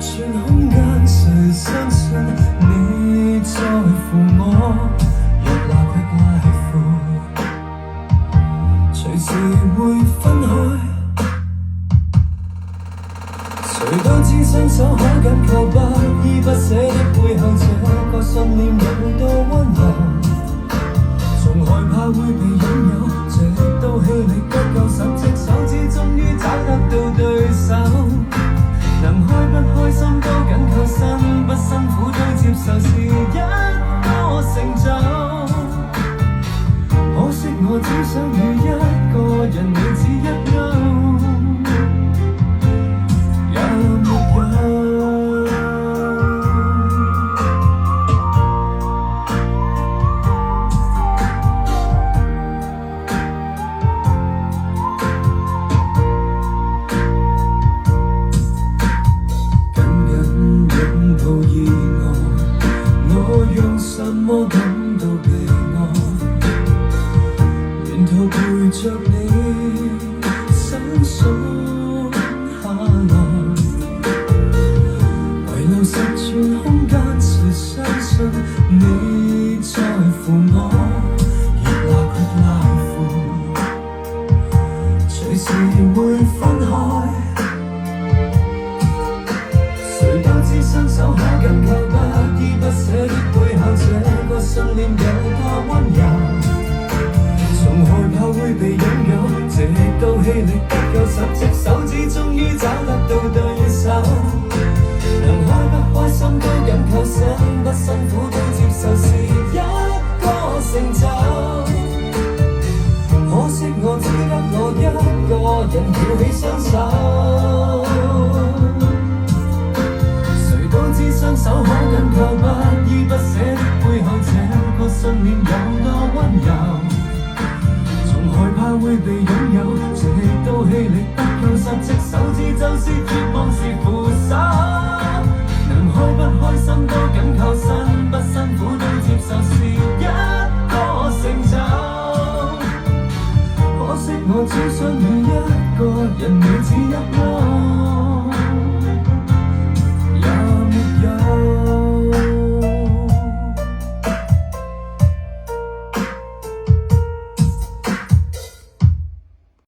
寸空間，誰相信你在乎我？若拉闊拉闊，隨時會分開。誰都知雙手可緊扣，不依不捨的背後，這個信念有多溫柔。從害怕會被擁有，直到氣力不夠10隻手指，終於找得到對手。能開不開心都緊扣，辛不辛苦都接受，是一個成就。可惜我只想與一個人，你只一勾，也沒有。什麼感到被愛，沿途陪着你生疏下來，遺留10寸空間，誰相信你在乎我？越拉闊拉闊，隨時會分開。誰都知雙手可緊扣，不依不捨的背後，這個信念有多溫柔。從害怕會被擁有，直到氣力不夠10隻手指，終於找得到對手。能開不開心都緊扣，辛不辛苦都接受，是一個成就。可惜我只得我一個人翹起雙手。都知雙手可緊扣，不依不捨的背後，這個信念有多溫柔。從害怕會被擁有，直到氣力不夠10隻手指，就是絕望是扶手。能開不開心都緊扣，辛不辛苦都接受，是一個成就。可惜我只想與一個人，你只一勾。